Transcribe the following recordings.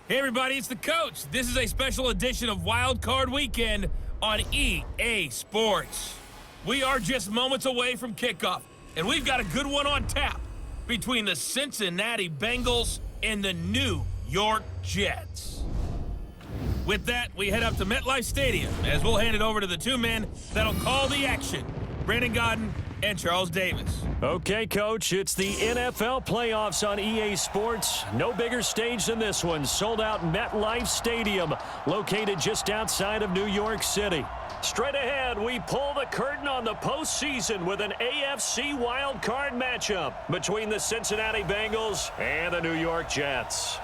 Hey everybody, it's the coach. This is a special edition of Wild Card Weekend on EA Sports. We are just moments away from kickoff, and we've got a good one on tap between the Cincinnati Bengals and the New York Jets. With that, we head up to MetLife Stadium as we'll hand it over to the two men that'll call the action, Brandon Godden and Charles Davis. Okay, Coach, it's the NFL playoffs on EA Sports. No bigger stage than this one. Sold out MetLife Stadium, located just outside of New York City. Straight ahead, we pull the curtain on the postseason with an AFC wild card matchup between the Cincinnati Bengals and the New York Jets.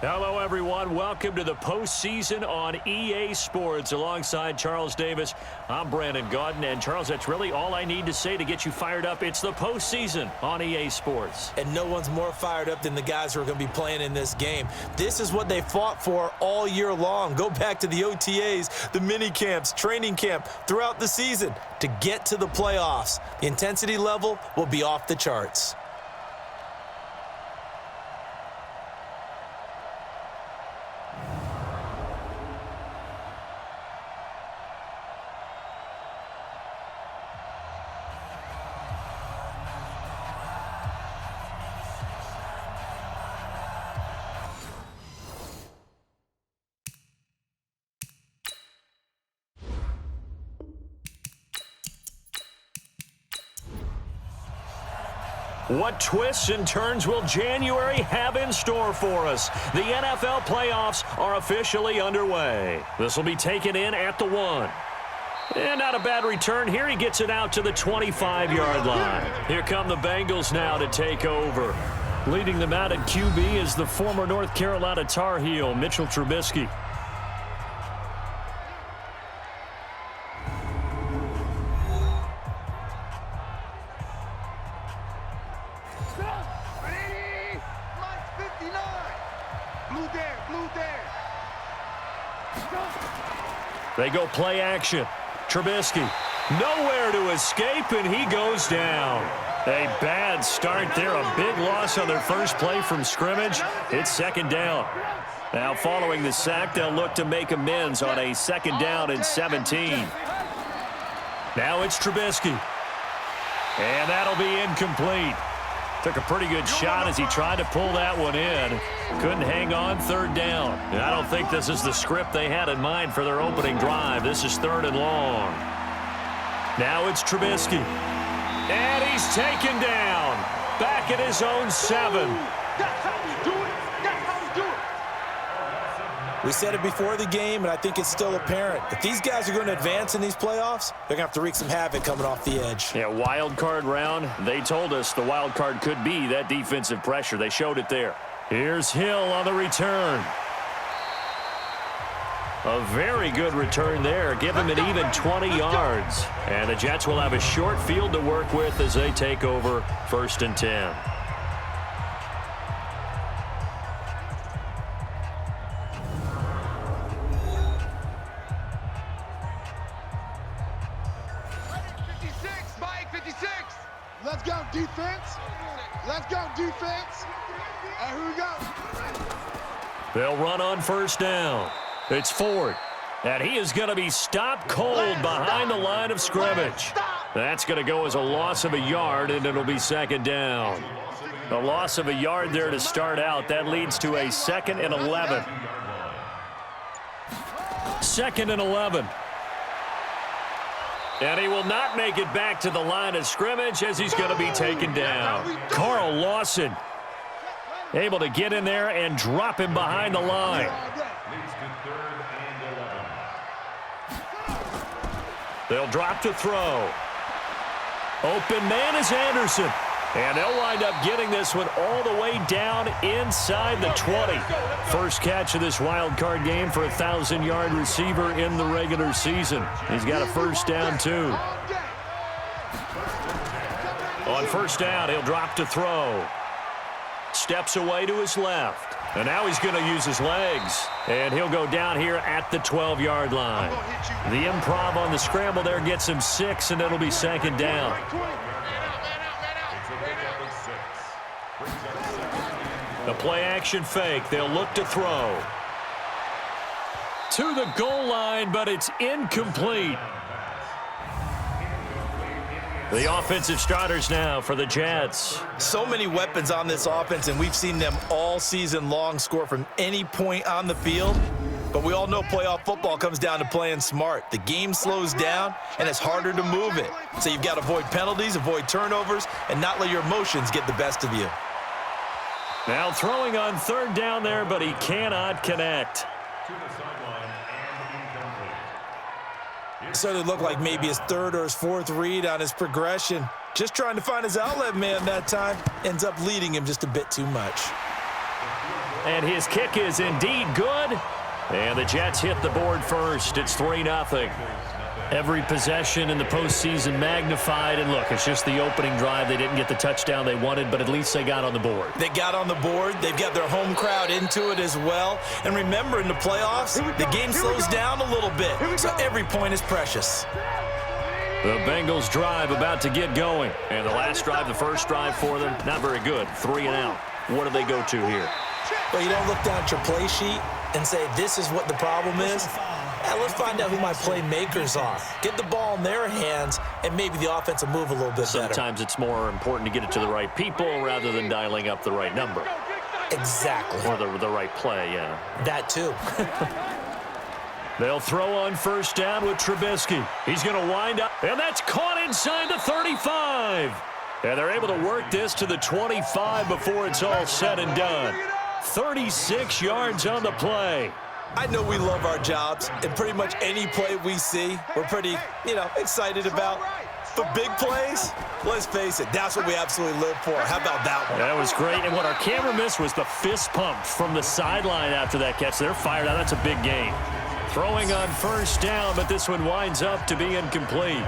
Hello, everyone. Welcome to the postseason on EA Sports. Alongside Charles Davis, I'm Brandon Godden. And, Charles, that's really all I need to say to get you fired up. It's the postseason on EA Sports. And no one's more fired up than the guys who are going to be playing in this game. This is what they fought for all year long. Go back to the OTAs, the mini camps, training camp, throughout the season to get to the playoffs. The intensity level will be off the charts. What twists and turns will January have in store for us? The NFL playoffs are officially underway. This will be taken in at the 1. And not a bad return here. He gets it out to the 25-yard line. Here come the Bengals now to take over. Leading them out at QB is the former North Carolina Tar Heel, Mitchell Trubisky. They go play action. Trubisky, nowhere to escape, and he goes down. A bad start there, a big loss on their first play from scrimmage. It's second down. Now following the sack, they'll look to make amends on a second down and 17. Now it's Trubisky. And that'll be incomplete. Took a pretty good shot as he tried to pull that one in. Couldn't hang on, third down. And I don't think this is the script they had in mind for their opening drive. This is third and long. Now it's Trubisky. And he's taken down. Back at his own 7. That's how we do it. That's how we do it. We said it before the game, and I think it's still apparent. If these guys are going to advance in these playoffs, they're going to have to wreak some havoc coming off the edge. Yeah, wild card round. They told us the wild card could be that defensive pressure. They showed it there. Here's Hill on the return. A very good return there. Give him an even 20 yards. And the Jets will have a short field to work with as they take over first and 10. Let's go, defense. Let's go, defense. And here we go. They'll run on first down. It's Ford. And he is going to be stopped cold behind the line of scrimmage. That's going to go as a loss of a yard, and it'll be second down. A loss of a yard there to start out. That leads to a 2nd and 11. 2nd and 11. And he will not make it back to the line of scrimmage as he's going to be taken down. Carl Lawson able to get in there and drop him behind the line. They'll drop to throw. Open man is Anderson. And they'll wind up getting this one all the way down inside the 20. First catch of this wild card game for a 1,000-yard receiver in the regular season. He's got a first down, too. On first down, he'll drop to throw. Steps away to his left. And now he's going to use his legs. And he'll go down here at the 12-yard line. The improv on the scramble there gets him 6, and it'll be second down. The play-action fake. They'll look to throw. To the goal line, but it's incomplete. The offensive starters now for the Jets. So many weapons on this offense, and we've seen them all season long score from any point on the field. But we all know playoff football comes down to playing smart. The game slows down, and it's harder to move it. So you've got to avoid penalties, avoid turnovers, and not let your emotions get the best of you. Now throwing on third down there, but he cannot connect. Started to look like maybe his third or his fourth read on his progression. Just trying to find his outlet man that time. Ends up leading him just a bit too much. And his kick is indeed good. And the Jets hit the board first. It's 3-0. Every possession in the postseason magnified. And look, it's just the opening drive. They didn't get the touchdown they wanted, but at least they got on the board. They got on the board. They've got their home crowd into it as well. And remember, in the playoffs, the game slows down a little bit. So every point is precious. The Bengals drive about to get going. And the last drive, the first drive for them, not very good. 3 and out. What do they go to here? Well, you don't look down at your play sheet and say, this is what the problem is. Let's find out who my playmakers are. Get the ball in their hands, and maybe the offense will move a little bit better. Sometimes it's more important to get it to the right people rather than dialing up the right number. Exactly. Or the right play, yeah. That too. They'll throw on first down with Trubisky. He's going to wind up, and that's caught inside the 35. And they're able to work this to the 25 before it's all said and done. 36 yards on the play. I know we love our jobs, and pretty much any play we see, we're pretty, excited about. But big plays, let's face it, that's what we absolutely live for. How about that one? That was great, and what our camera missed was the fist pump from the sideline after that catch. They're fired out. That's a big gain. Throwing on first down, but this one winds up to be incomplete.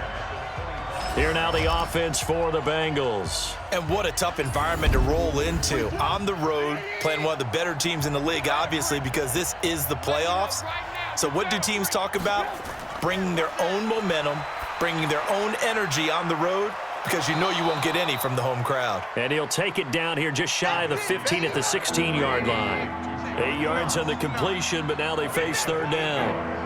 Here now the offense for the Bengals. And what a tough environment to roll into. On the road, playing one of the better teams in the league, obviously, because this is the playoffs. So what do teams talk about? Bringing their own momentum, bringing their own energy on the road, because you know you won't get any from the home crowd. And he'll take it down here just shy of the 15 at the 16-yard line. 8 yards on the completion, but now they face third down.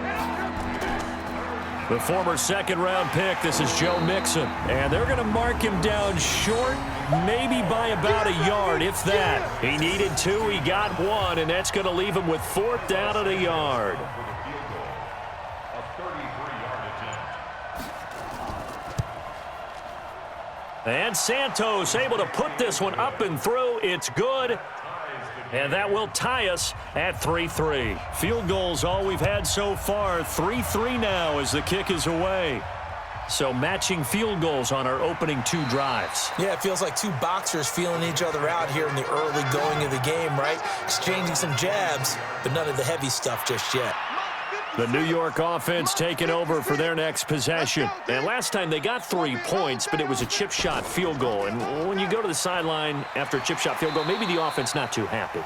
The former second-round pick, this is Joe Mixon. And they're going to mark him down short, maybe by about a yard, if that. He needed 2, he got 1, and that's going to leave him with 4th down at a yard. And Santos able to put this one up and through. It's good. And that will tie us at 3-3. Field goals all we've had so far. 3-3 now as the kick is away. So matching field goals on our opening 2 drives. Yeah, it feels like 2 boxers feeling each other out here in the early going of the game, right? Exchanging some jabs, but none of the heavy stuff just yet. The New York offense taking over for their next possession. And last time they got 3 points, but it was a chip shot field goal. And when you go to the sideline after a chip shot field goal, maybe the offense not too happy.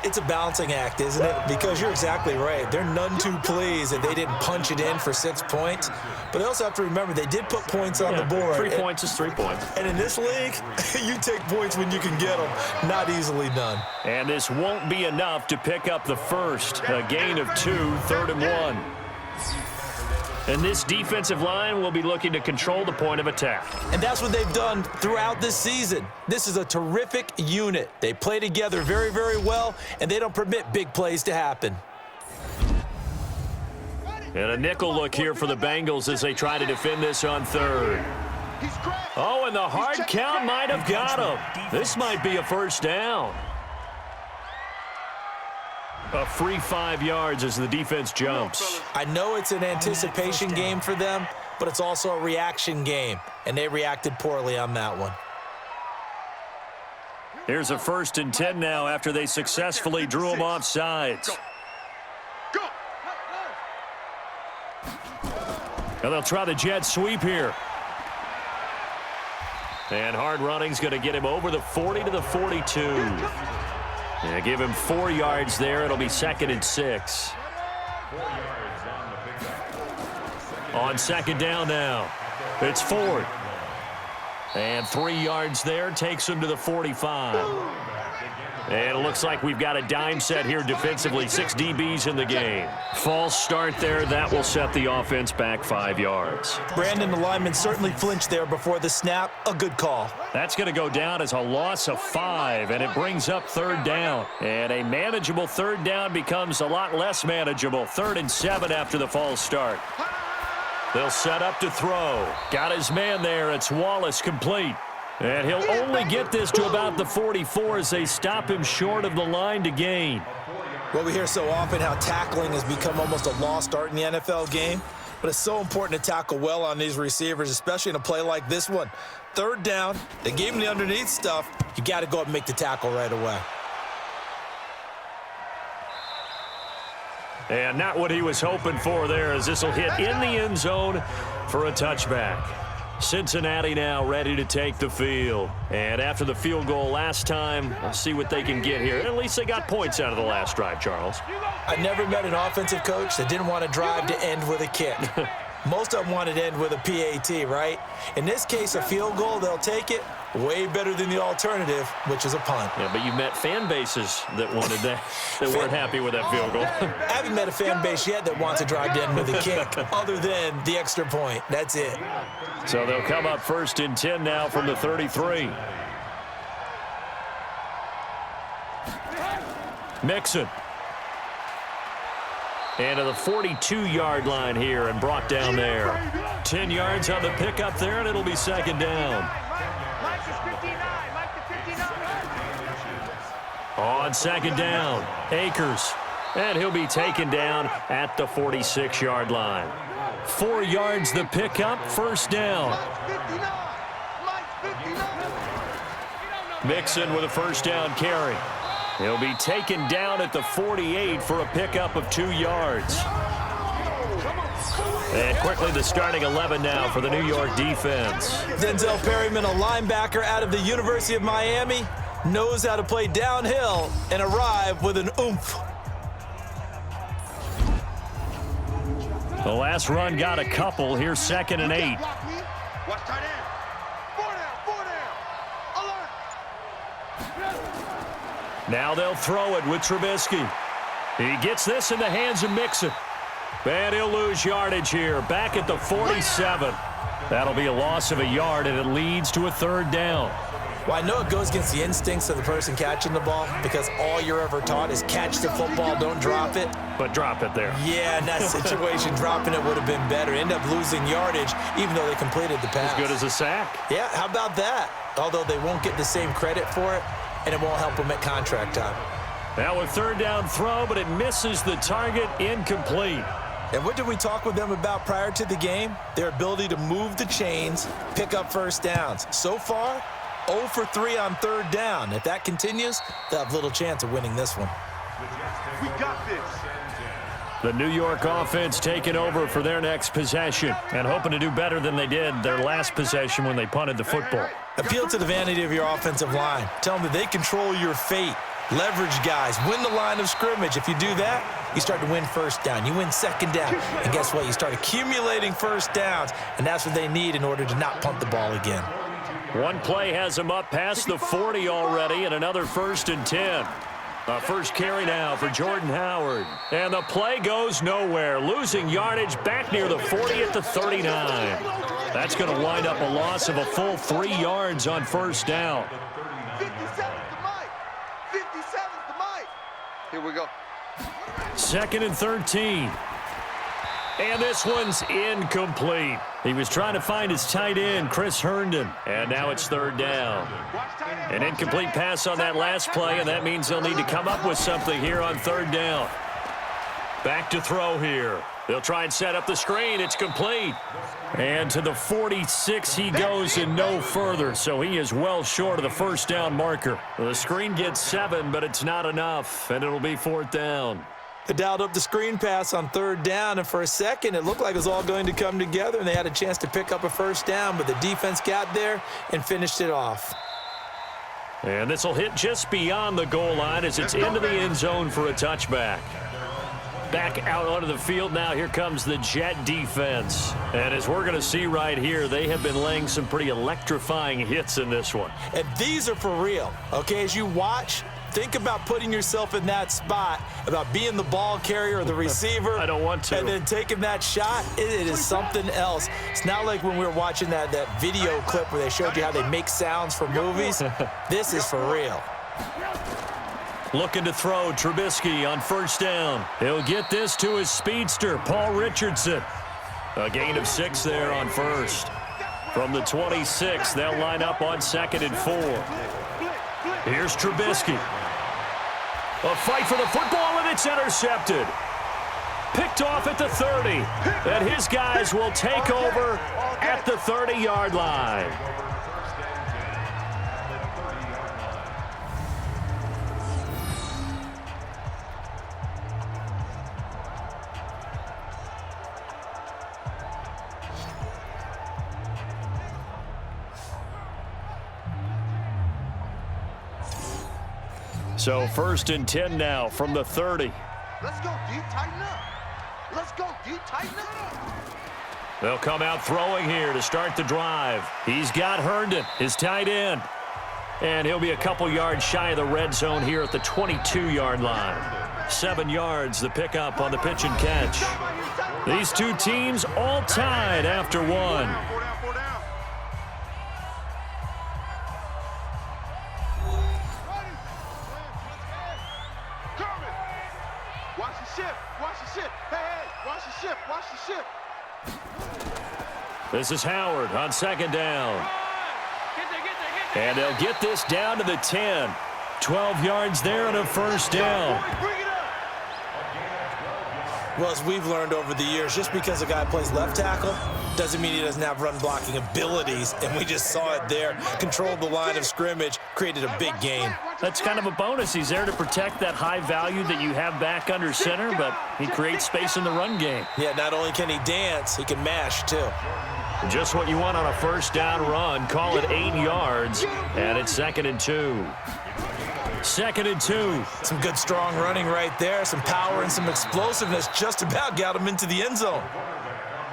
It's a balancing act, isn't it? Because you're exactly right. They're none too pleased that they didn't punch it in for 6 points. But they also have to remember they did put points on the board. 3 points is 3 points. And in this league, you take points when you can get them. Not easily done. And this won't be enough to pick up the first. A gain of 2, 3rd and 1. And this defensive line will be looking to control the point of attack. And that's what they've done throughout this season. This is a terrific unit. They play together very, very well, and they don't permit big plays to happen. And a nickel look here for the Bengals as they try to defend this on 3rd. Oh, and the hard count might have got him. This might be a first down. A free 5 yards as the defense jumps. I know it's an anticipation game for them, but it's also a reaction game, and they reacted poorly on that one. Here's a 1st and 10 now after they successfully drew him off sides. And they'll try the jet sweep here. And hard running's going to get him over the 40 to the 42. Yeah, give him 4 yards there. It'll be 2nd and 6. On 2nd down now. It's Ford. And 3 yards there takes him to the 45. And it looks like we've got a dime set here defensively. 6 DBs in the game. False start there. That will set the offense back 5 yards. Brandon, the lineman certainly flinched there before the snap. A good call. That's going to go down as a loss of 5, and it brings up 3rd down. And a manageable 3rd down becomes a lot less manageable. 3rd and 7 after the false start. They'll set up to throw. Got his man there. It's Wallace, complete. And he'll only get this to about the 44 as they stop him short of the line to gain. Well, we hear so often how tackling has become almost a lost art in the NFL game. But it's so important to tackle well on these receivers, especially in a play like this one. 3rd down, they gave him the underneath stuff. You got to go up and make the tackle right away. And not what he was hoping for there, as this will hit in the end zone for a touchback. Cincinnati now ready to take the field. And after the field goal last time, we'll see what they can get here. At least they got points out of the last drive, Charles. I never met an offensive coach that didn't want to drive to end with a kick. Most of them wanted to end with a PAT, right? In this case, a field goal, they'll take it. Way better than the alternative, which is a punt. Yeah, but you've met fan bases that wanted that, that weren't happy with that field goal. I haven't met a fan base yet that wants to drive to end with a kick, other than the extra point. That's it. So they'll come up 1st and 10 now from the 33. Mixon. And to the 42-yard line here and brought down there. 10 yards on the pickup there, and it'll be 2nd down. On 2nd down, Akers. And he'll be taken down at the 46-yard line. 4 yards the pickup, 1st down. Mixon with a 1st down carry. He'll be taken down at the 48 for a pickup of 2 yards. And quickly the starting 11 now for the New York defense. Denzel Perryman, a linebacker out of the University of Miami, knows how to play downhill and arrive with an oomph. The last run got a couple. Here's 2nd and 8. Watch tight end. 4 down. Alert. Now they'll throw it with Trubisky. He gets this in the hands of Mixon. And he'll lose yardage here. Back at the 47. That'll be a loss of a yard, and it leads to a 3rd down. Well, I know it goes against the instincts of the person catching the ball because all you're ever taught is catch the football, don't drop it. But drop it there. Yeah, in that situation, dropping it would have been better. End up losing yardage, even though they completed the pass. As good as a sack. Yeah, how about that? Although they won't get the same credit for it, and it won't help them at contract time. Now a 3rd down throw, but it misses the target, incomplete. And what did we talk with them about prior to the game? Their ability to move the chains, pick up 1st downs. So far, 0 for 3 on 3rd down. If that continues, they'll have little chance of winning this one. We got this. The New York offense taking over for their next possession and hoping to do better than they did their last possession when they punted the football. Appeal to the vanity of your offensive line. Tell them that they control your fate. Leverage guys. Win the line of scrimmage. If you do that, you start to win 1st down. You win 2nd down. And guess what? You start accumulating 1st downs, and that's what they need in order to not punt the ball again. One play has them up past the 40 already, and another 1st and 10. A first carry now for Jordan Howard. And the play goes nowhere. Losing yardage back near the 40 at the 39. That's going to wind up a loss of a full 3 yards on 1st down. 57's the mic. 57's the mic. Here we go. 2nd and 13. And this one's incomplete. He was trying to find his tight end, Chris Herndon. And now it's 3rd down. An incomplete pass on that last play, and that means they'll need to come up with something here on 3rd down. Back to throw here. They'll try and set up the screen. It's complete. And to the 46 he goes and no further, so he is well short of the 1st down marker. The screen gets 7, but it's not enough, and it'll be 4th down. They dialed up the screen pass on 3rd down, and for a second it looked like it was all going to come together, and they had a chance to pick up a 1st down, but the defense got there and finished it off. And this will hit just beyond the goal line as it's into the end zone for a touchback. Back out onto the field now. Here comes the Jet defense. And as we're going to see right here, they have been laying some pretty electrifying hits in this one. And these are for real. Okay, as you watch, Think about putting yourself in that spot, about being the ball carrier or the receiver. I don't want to. And then taking that shot, it is something else. It's not like when we were watching that video clip where they showed you how they make sounds for movies. This is for real. Looking to throw, Trubisky on first down. He'll get this to his speedster, Paul Richardson. A gain of 6 there on first. From the 26, they'll line up on 2nd and 4. Here's Trubisky. A fight for the football, and it's intercepted. Picked off at the 30. And his guys will take over at the 30-yard line. So 1st and 10 now from the 30. Let's go, D. Tighten up. Let's go, D. Tighten up. They'll come out throwing here to start the drive. He's got Herndon, his tight end. And he'll be a couple yards shy of the red zone here at the 22-yard line. 7 yards, the pickup on the pitch and catch. These two teams all tied after one. This is Howard on 2nd down. And they'll get this down to the 10. 12 yards there and a first down. Well, as we've learned over the years, just because a guy plays left tackle doesn't mean he doesn't have run blocking abilities, and we just saw it there. Controlled the line of scrimmage, created a big gain. That's kind of a bonus. He's there to protect that high value that you have back under center, but he creates space in the run game. Yeah, not only can he dance, he can mash, too. Just what you want on a first down run. Call it 8 yards, and it's 2nd and 2. 2nd and 2. Some good, strong running right there. Some power and some explosiveness just about got him into the end zone.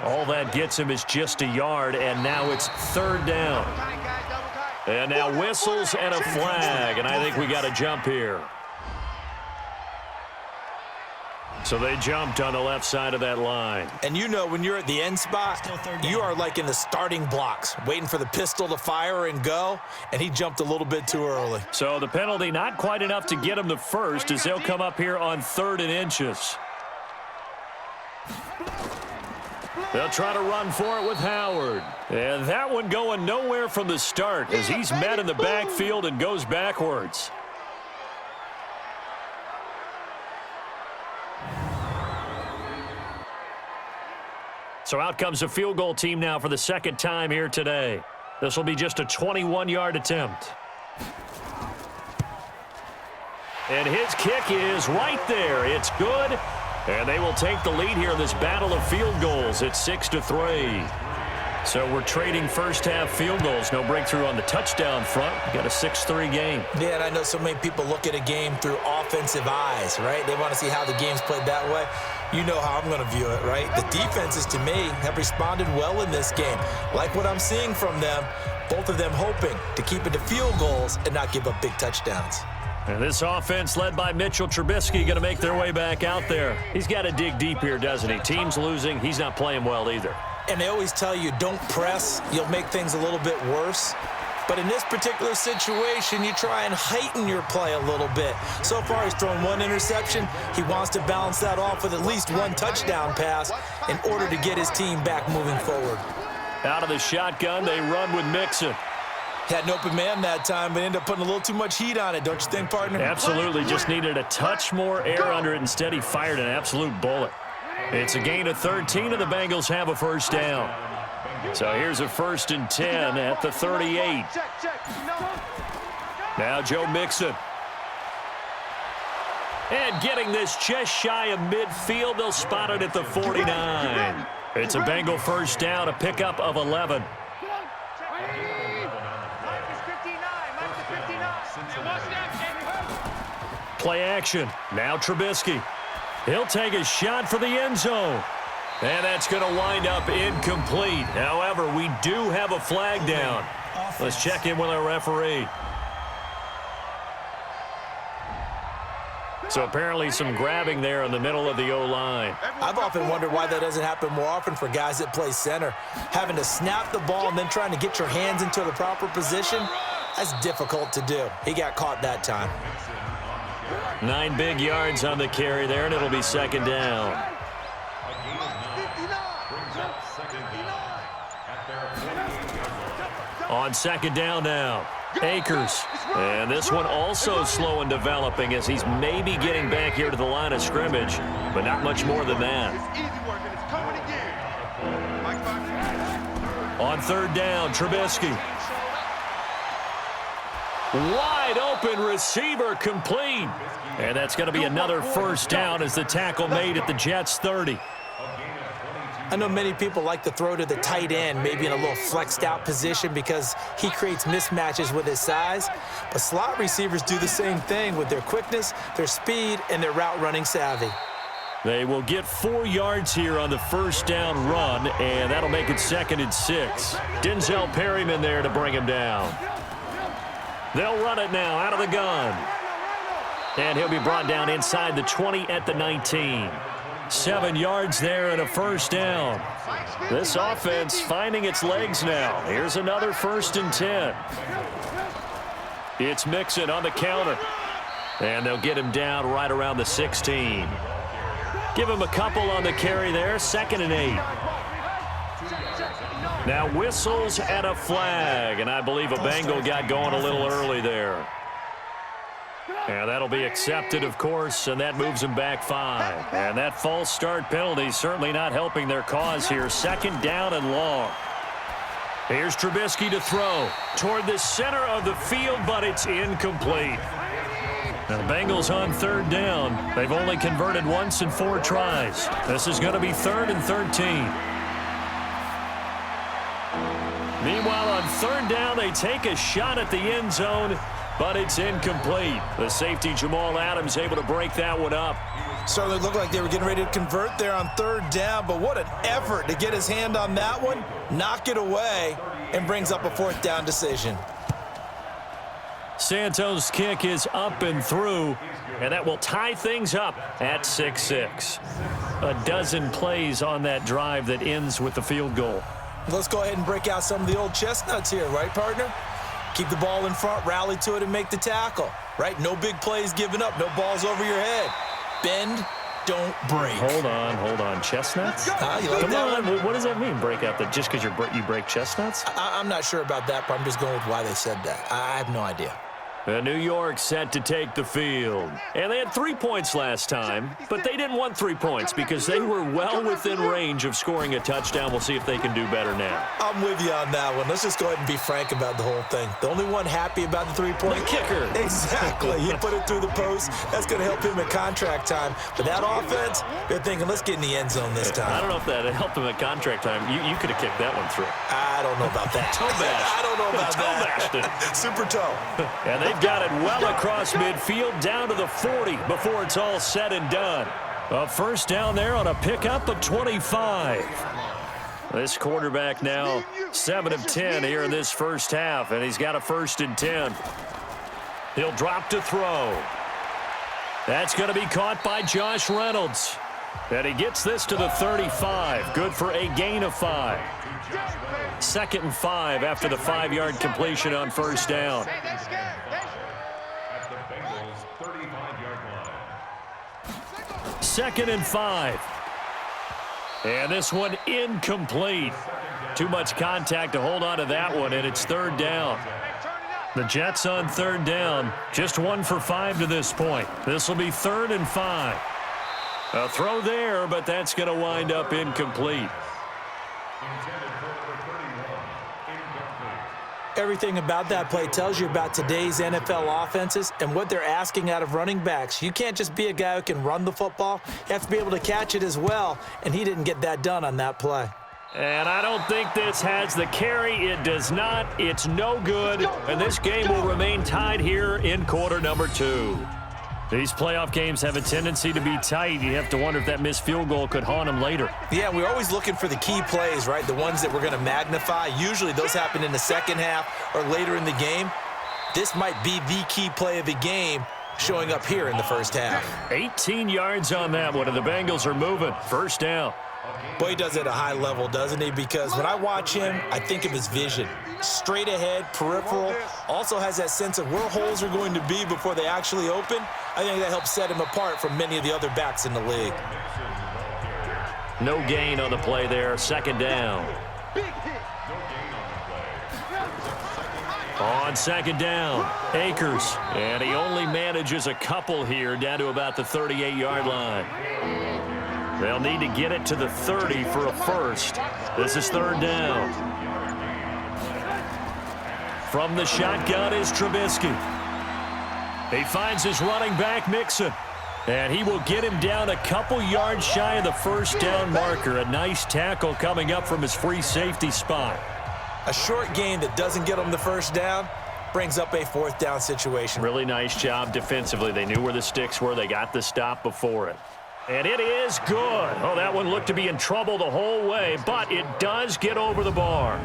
All that gets him is just a yard, and now it's 3rd down. And now whistles and a flag, and I think we got a jump here. So they jumped on the left side of that line. And you know when you're at the end spot, you are like in the starting blocks, waiting for the pistol to fire and go, and he jumped a little bit too early. So the penalty not quite enough to get him the first as they'll come up here on 3rd and inches. They'll try to run for it with Howard. And that one going nowhere from the start as he's met in the backfield and goes backwards. So out comes the field goal team now for the 2nd time here today. This will be just a 21-yard attempt. And his kick is right there. It's good. And they will take the lead here in this battle of field goals. It's 6-3. So we're trading first-half field goals. No breakthrough on the touchdown front. We got a 6-3 game. Yeah, and I know so many people look at a game through offensive eyes, right? They want to see how the game's played that way. You know how I'm going to view it, right? The defenses, to me, have responded well in this game. Like what I'm seeing from them, both of them hoping to keep it to field goals and not give up big touchdowns. And this offense led by Mitchell Trubisky going to make their way back out there. He's got to dig deep here, doesn't he? Team's losing. He's not playing well either. And they always tell you, don't press. You'll make things a little bit worse. But in this particular situation, you try and heighten your play a little bit. So far, he's thrown 1 interception. He wants to balance that off with at least 1 touchdown pass in order to get his team back moving forward. Out of the shotgun, they run with Mixon. Had an open man that time, but ended up putting a little too much heat on it, don't you think, partner? Absolutely. Just needed a touch more air under it. Instead, he fired an absolute bullet. It's a gain of 13, and the Bengals have a first down. So here's a 1st and 10 at the 38. Now Joe Mixon. And getting this just shy of midfield, they'll spot it at the 49. It's a Bengal first down, a pickup of 11. Play action. Now Trubisky. He'll take a shot for the end zone. And that's going to wind up incomplete. However, we do have a flag down. Let's check in with our referee. So apparently some grabbing there in the middle of the O-line. I've often wondered why that doesn't happen more often for guys that play center. Having to snap the ball and then trying to get your hands into the proper position, that's difficult to do. He got caught that time. 9 big yards on the carry there, and it'll be second down. On second down now, Akers. And this one also slow in developing as he's maybe getting back here to the line of scrimmage, but not much more than that. On third down, Trubisky. Wide open receiver complete. And that's going to be another first down as the tackle made at the Jets' 30. I know many people like to throw to the tight end, maybe in a little flexed out position because he creates mismatches with his size. But slot receivers do the same thing with their quickness, their speed, and their route running savvy. They will get 4 yards here on the first down run, and that'll make it 2nd and 6. Denzel Perryman there to bring him down. They'll run it now out of the gun. And he'll be brought down inside the 20 at the 19. 7 yards there and a first down. This offense finding its legs now. Here's another 1st and 10. It's Mixon on the counter. And they'll get him down right around the 16. Give him a couple on the carry there. 2nd and 8. Now whistles and a flag. And I believe a Bengal got going a little early there. And that'll be accepted, of course, and that moves him back 5. And that false start penalty certainly not helping their cause here. 2nd down and long. Here's Trubisky to throw toward the center of the field, but it's incomplete. Now the Bengals on 3rd down. They've only converted once in 4 tries. This is going to be 3rd and 13. Meanwhile, on 3rd down, they take a shot at the end zone, but it's incomplete. The safety, Jamal Adams, able to break that one up. Certainly looked like they were getting ready to convert there on 3rd down, but what an effort to get his hand on that one, knock it away, and brings up a 4th down decision. Santos' kick is up and through, and that will tie things up at 6-6. A dozen plays on that drive that ends with the field goal. Let's go ahead and break out some of the old chestnuts here, right, partner? Keep the ball in front, rally to it, and make the tackle, right? No big plays given up, no balls over your head. Bend, don't break. Hold on. Chestnuts? You like Come that on, one? what does that mean, break out? Just because you break chestnuts? I'm not sure about that, but I'm just going with why they said that. I have no idea. New York set to take the field. And they had 3 points last time, but they didn't want 3 points because they were well within range of scoring a touchdown. We'll see if they can do better now. I'm with you on that one. Let's just go ahead and be frank about the whole thing. The only one happy about the 3-point. The kicker. Exactly. He put it through the post. That's going to help him at contract time. But that offense, they're thinking, let's get in the end zone this time. I don't know if that helped him at contract time. You could have kicked that one through. I don't know about that. Toe bash. I don't know about toe that. bashed it. Super toe. And they've got it well across midfield down to the 40 before it's all said and done. A first down there on a pickup of 25. This quarterback now 7 of 10 here in this first half, and he's got a 1st and 10. He'll drop to throw. That's going to be caught by Josh Reynolds. And he gets this to the 35. Good for a gain of 5. 2nd and 5 after the 5-yard completion on first down. 2nd and 5. And this one incomplete. Too much contact to hold on to that one, and it's 3rd down. The Jets on 3rd down, just 1 for 5 to this point. This will be 3rd and 5. A throw there, but that's going to wind up incomplete. Everything about that play tells you about today's NFL offenses and what they're asking out of running backs. You can't just be a guy who can run the football. You have to be able to catch it as well, and he didn't get that done on that play. And I don't think this has the carry. It does not. It's no good, and this game will remain tied here in quarter number 2. These playoff games have a tendency to be tight. You have to wonder if that missed field goal could haunt them later. Yeah, we're always looking for the key plays, right? The ones that we're going to magnify. Usually those happen in the second half or later in the game. This might be the key play of the game showing up here in the first half. 18 yards on that one, and the Bengals are moving. First down. Boy, he does it at a high level, doesn't he? Because when I watch him, I think of his vision. Straight ahead, peripheral, also has that sense of where holes are going to be before they actually open. I think that helps set him apart from many of the other backs in the league. No gain on the play there. Second down. On second down, Akers. And he only manages a couple here down to about the 38-yard line. They'll need to get it to the 30 for a first. This is third down. From the shotgun is Trubisky. He finds his running back, Mixon. And he will get him down a couple yards shy of the first down marker. A nice tackle coming up from his free safety spot. A short gain that doesn't get him the first down brings up a fourth down situation. Really nice job defensively. They knew where the sticks were. They got the stop before it. And it is good. Oh, that one looked to be in trouble the whole way, but it does get over the bar.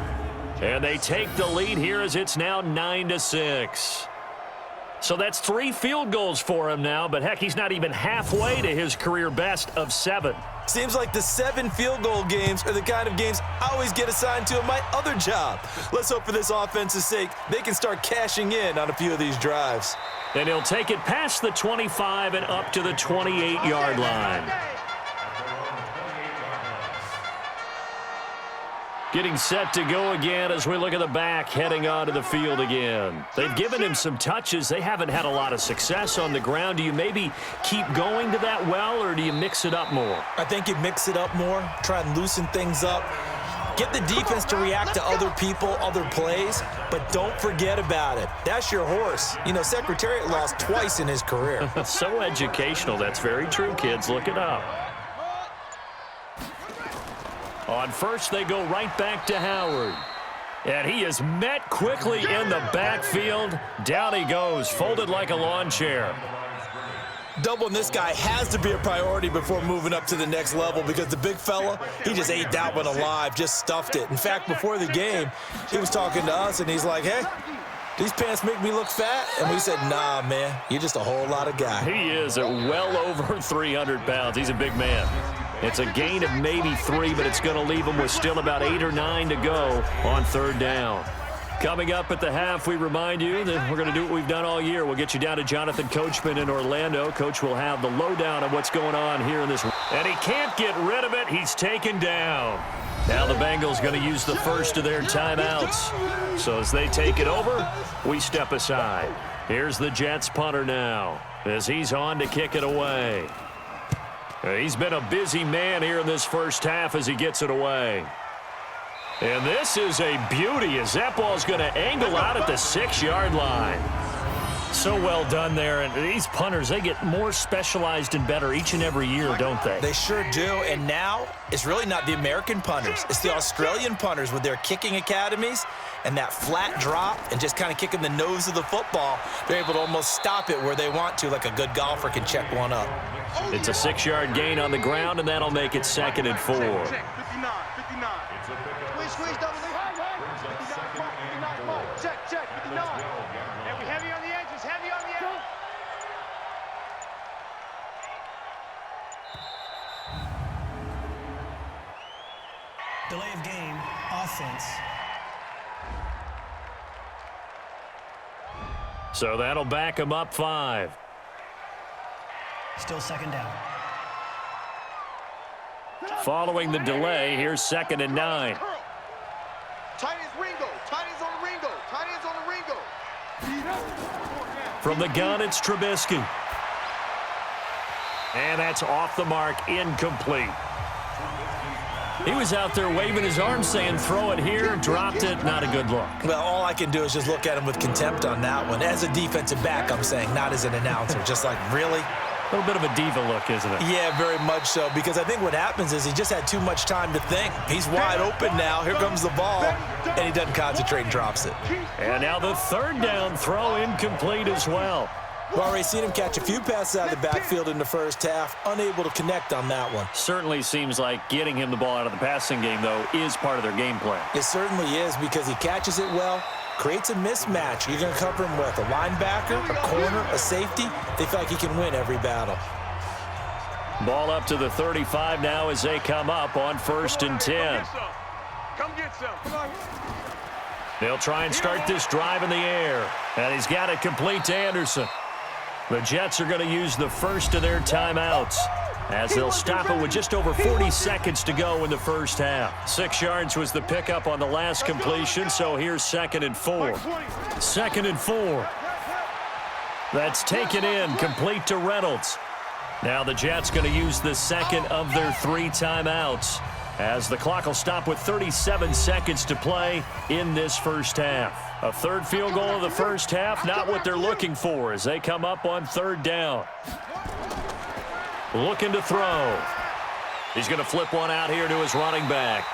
And they take the lead here as it's now 9-6. So that's 3 field goals for him now, but heck, he's not even halfway to his career best of 7. Seems like the 7 field goal games are the kind of games I always get assigned to in my other job. Let's hope for this offense's sake they can start cashing in on a few of these drives. And he'll take it past the 25 and up to the 28-yard line. Getting set to go again as we look at the back heading onto the field again. They've given him some touches. They haven't had a lot of success on the ground. Do you maybe keep going to that well, or do you mix it up more? I think you mix it up more, try and loosen things up. Get the defense to react to other people, other plays, but don't forget about it. That's your horse. You know, Secretariat lost twice in his career. So educational. That's very true, kids. Look it up. On first, they go right back to Howard. And he is met quickly in the backfield. Down he goes, folded like a lawn chair. Doubling this guy has to be a priority before moving up to the next level, because the big fella, he just ate that one alive, just stuffed it. In fact, before the game, he was talking to us, and he's like, hey, these pants make me look fat? And we said, nah, man, you're just a whole lot of guy. He is at well over 300 pounds. He's a big man. It's a gain of maybe 3, but it's going to leave him with still about 8 or 9 to go on third down. Coming up at the half, we remind you that we're going to do what we've done all year. We'll get you down to Jonathan Coachman in Orlando. Coach will have the lowdown of what's going on here in this. And he can't get rid of it. He's taken down. Now the Bengals going to use the first of their timeouts. So as they take it over, we step aside. Here's the Jets punter now as he's on to kick it away. He's been a busy man here in this first half as he gets it away. And this is a beauty as that ball's going to angle out at the 6-yard line. So well done there. And these punters, they get more specialized and better each and every year, don't they? They sure do. And now it's really not the American punters. It's the Australian punters with their kicking academies and that flat drop and just kind of kicking the nose of the football. They're able to almost stop it where they want to, like a good golfer can check one up. It's a 6-yard gain on the ground, and that'll make it 2nd and 4. Squeeze, double leg. Check, 59. And we heavy on the edges, heavy on the edges. Delay of game, offense. So that'll back him up 5. Still second down. Following the delay, here's 2nd and 9. Tight ends Ringo. Tight ends on the Ringo. Tight ends on the Ringo. From the gun, it's Trubisky. And that's off the mark, incomplete. He was out there waving his arm saying, throw it here, dropped it, not a good look. Well, all I can do is just look at him with contempt on that one. As a defensive back, I'm saying, not as an announcer. Just like, really? A little bit of a diva look, isn't it? Yeah, very much so, because I think what happens is he just had too much time to think. He's wide open now. Here comes the ball, and he doesn't concentrate and drops it. And now the third down throw incomplete as well. We've already seen him catch a few passes out of the backfield in the first half, unable to connect on that one. Certainly seems like getting him the ball out of the passing game, though, is part of their game plan. It certainly is, because he catches it well, creates a mismatch. You're going to cover him with a linebacker, a corner, a safety. They feel like he can win every battle. Ball up to the 35 now as they come up on 1st and 10. Come get some. Come on. They'll try and start this drive in the air. And he's got it complete to Anderson. The Jets are going to use the first of their timeouts as they'll stop it with just over 40 seconds to go in the first half. 6 yards was the pickup on the last completion, so here's 2nd and 4. 2nd and 4. That's taken in, complete to Reynolds. Now the Jets going to use the second of their 3 timeouts as the clock will stop with 37 seconds to play in this first half. A 3rd field goal of the first half, not what they're looking for as they come up on 3rd down. Looking to throw. He's going to flip one out here to his running back.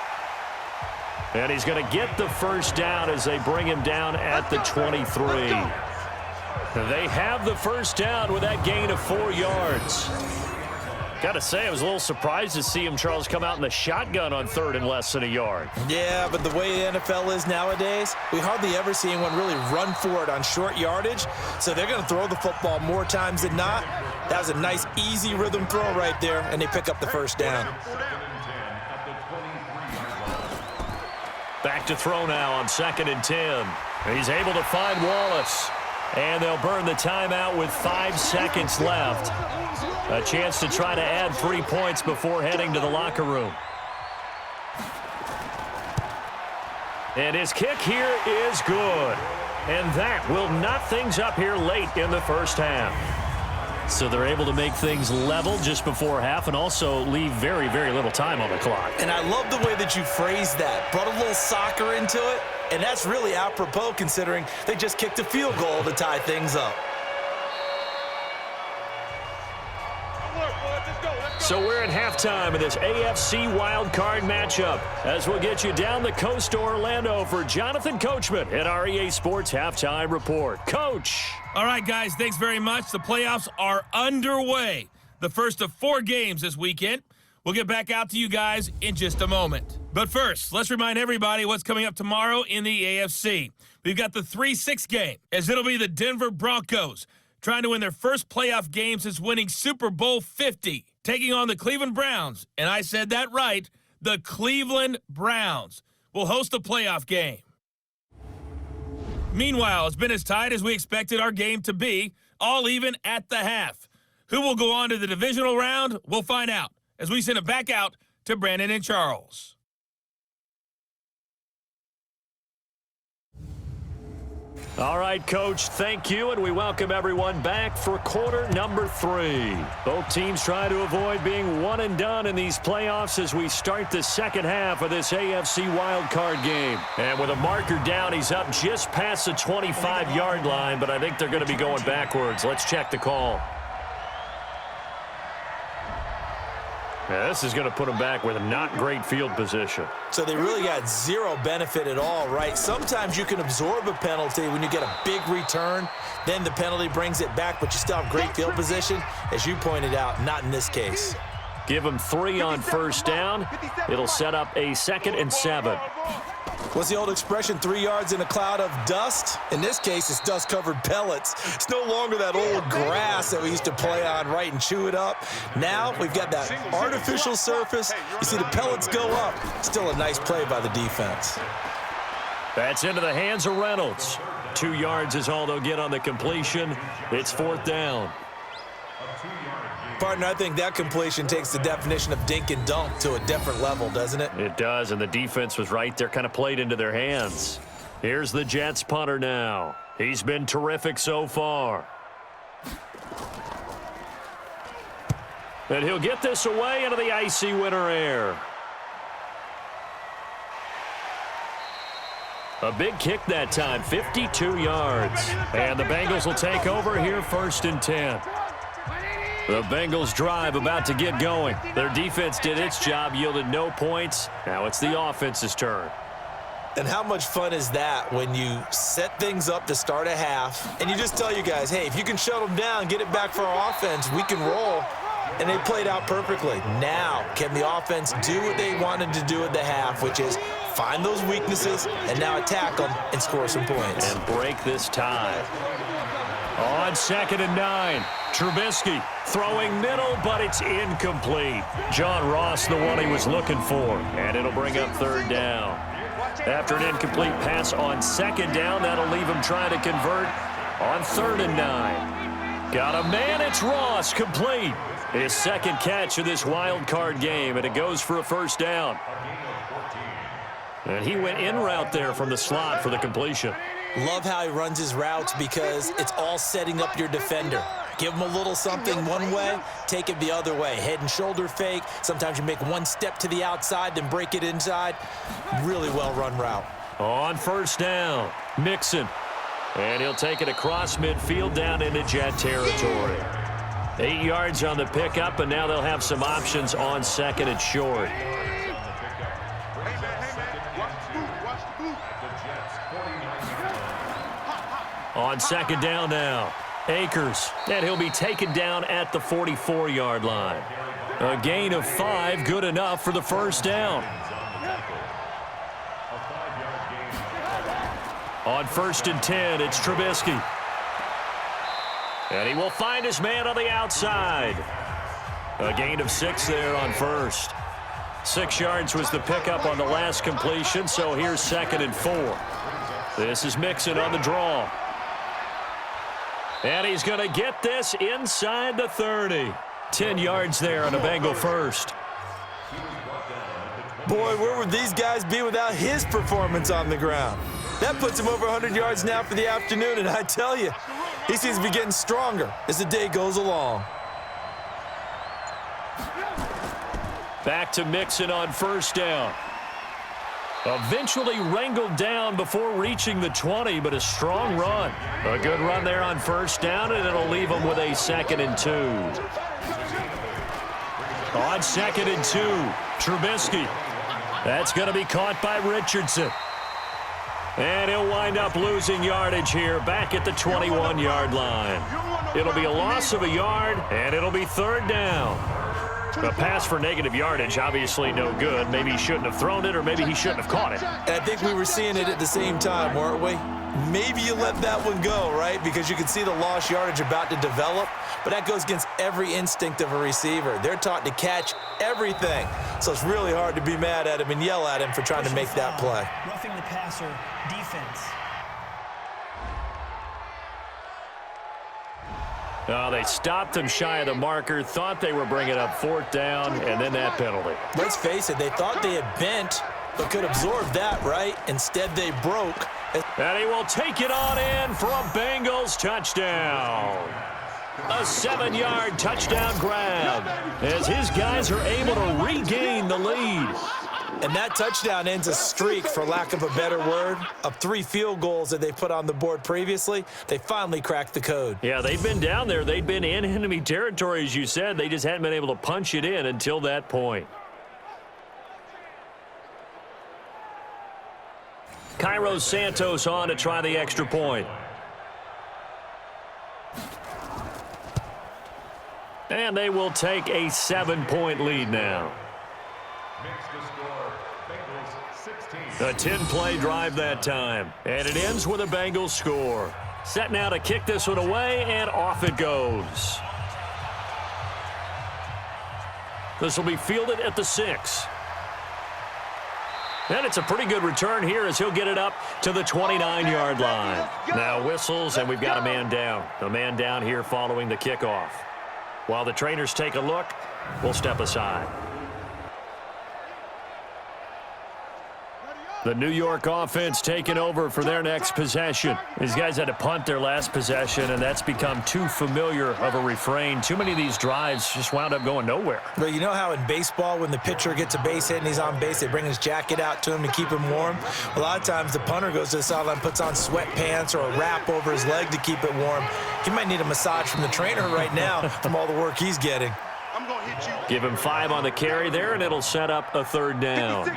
And he's going to get the first down as they bring him down at the 23. They have the first down with that gain of 4 yards. Got to say, I was a little surprised to see him, Charles, come out in the shotgun on 3rd and less than a yard. Yeah, but the way the NFL is nowadays, we hardly ever see anyone really run for it on short yardage. So they're going to throw the football more times than not. That was a nice, easy rhythm throw right there, and they pick up the first down. Back to throw now on 2nd and 10. He's able to find Wallace. And they'll burn the timeout with 5 seconds left. A chance to try to add 3 points before heading to the locker room. And his kick here is good. And that will knot things up here late in the first half. So they're able to make things level just before half and also leave very, very little time on the clock. And I love the way that you phrased that. Brought a little soccer into it. And that's really apropos considering they just kicked a field goal to tie things up. So we're at halftime of this AFC wildcard matchup as we'll get you down the coast to Orlando for Jonathan Coachman at our EA Sports Halftime Report. Coach. All right, guys, thanks very much. The playoffs are underway. The first of 4 games this weekend. We'll get back out to you guys in just a moment. But first, let's remind everybody what's coming up tomorrow in the AFC. We've got the 3-6 game, as it'll be the Denver Broncos trying to win their first playoff game since winning Super Bowl 50, taking on the Cleveland Browns. And I said that right, the Cleveland Browns will host the playoff game. Meanwhile, it's been as tight as we expected our game to be, all even at the half. Who will go on to the divisional round? We'll find out as we send it back out to Brandon and Charles. All right, Coach, thank you, and we welcome everyone back for quarter number 3. Both teams try to avoid being one and done in these playoffs as we start the second half of this AFC wildcard game. And with a marker down, he's up just past the 25-yard line, but I think they're going to be going backwards. Let's check the call. Yeah, this is going to put them back with a not great field position. So they really got zero benefit at all, right? Sometimes you can absorb a penalty when you get a big return. Then the penalty brings it back, but you still have great field position. As you pointed out, not in this case. Give them 3 on first down. It'll set up a 2nd and 7. What's the old expression, 3 yards in a cloud of dust? In this case, it's dust-covered pellets. It's no longer that old grass that we used to play on, right, and chew it up. Now we've got that artificial surface. You see the pellets go up. Still a nice play by the defense. That's into the hands of Reynolds. 2 yards is all they'll get on the completion. It's 4th down. Partner, I think that completion takes the definition of dink and dunk to a different level, doesn't it? It does, and the defense was right there, kind of played into their hands. Here's the Jets punter now. He's been terrific so far. And he'll get this away into the icy winter air. A big kick that time, 52 yards. And the Bengals will take over here 1st and 10. The Bengals drive about to get going. Their defense did its job, yielded no points. Now it's the offense's turn. And how much fun is that when you set things up to start a half and you just tell you guys, hey, if you can shut them down, get it back for our offense, we can roll. And they played out perfectly. Now, can the offense do what they wanted to do at the half, which is find those weaknesses, and now attack them and score some points. And break this tie. On 2nd and 9, Trubisky throwing middle, but it's incomplete. John Ross, the one he was looking for, and it'll bring up 3rd down. After an incomplete pass on 2nd down, that'll leave him trying to convert on 3rd and 9. Got a man, it's Ross, complete. His 2nd catch of this wild card game, and it goes for a 1st down. And he went in route there from the slot for the completion. Love how he runs his routes because it's all setting up your defender. Give him a little something one way, take it the other way. Head and shoulder fake. Sometimes you make one step to the outside, then break it inside. Really well-run route. On 1st down, Mixon. And he'll take it across midfield down into Jet territory. 8 yards on the pickup, and now they'll have some options on 2nd and short. On 2nd down now, Akers, and he'll be taken down at the 44-yard line. A gain of 5, good enough for the 1st down. On 1st and 10, it's Trubisky. And he will find his man on the outside. A gain of 6 there on 1st. 6 yards was the pickup on the last completion, so here's 2nd and 4. This is Mixon on the draw. And he's going to get this inside the 30. 10 yards there on a Bengal 1st. Boy, where would these guys be without his performance on the ground? That puts him over 100 yards now for the afternoon, and I tell you, he seems to be getting stronger as the day goes along. Back to Mixon on 1st down. Eventually wrangled down before reaching the 20, but a strong run. A good run there on 1st down, and it'll leave him with a 2nd and 2. On 2nd and 2, Trubisky. That's going to be caught by Richardson. And he'll wind up losing yardage here back at the 21-yard line. It'll be a loss of a yard, and it'll be 3rd down. A pass for negative yardage, obviously no good. Maybe he shouldn't have thrown it, or maybe he shouldn't have caught it. And I think we were seeing it at the same time, weren't we? Maybe you let that one go, right? Because you can see the lost yardage about to develop, but that goes against every instinct of a receiver. They're taught to catch everything, so it's really hard to be mad at him and yell at him for trying to make that play. Roughing the passer, defense. Oh, they stopped him shy of the marker, thought they were bringing up 4th down, and then that penalty. Let's face it, they thought they had bent, but could absorb that, right? Instead, they broke. And he will take it on in for a Bengals touchdown. A 7-yard touchdown grab as his guys are able to regain the lead. And that touchdown ends a streak, for lack of a better word, of 3 field goals that they put on the board previously. They finally cracked the code. Yeah, they've been down there. They've been in enemy territory, as you said. They just hadn't been able to punch it in until that point. Cairo Santos on to try the extra point. And they will take a 7-point lead now. A 10-play drive that time, and it ends with a Bengals score. Set now to kick this one away, and off it goes. This will be fielded at the 6. And it's a pretty good return here as he'll get it up to the 29-yard line. Now whistles, and we've got a man down. A man down here following the kickoff. While the trainers take a look, we'll step aside. The New York offense taking over for their next possession. These guys had to punt their last possession, and that's become too familiar of a refrain. Too many of these drives just wound up going nowhere. But you know how in baseball, when the pitcher gets a base hit and he's on base, they bring his jacket out to him to keep him warm? A lot of times the punter goes to the sideline, puts on sweatpants or a wrap over his leg to keep it warm. He might need a massage from the trainer right now from all the work he's getting. Give him 5 on the carry there, and it'll set up a 3rd down.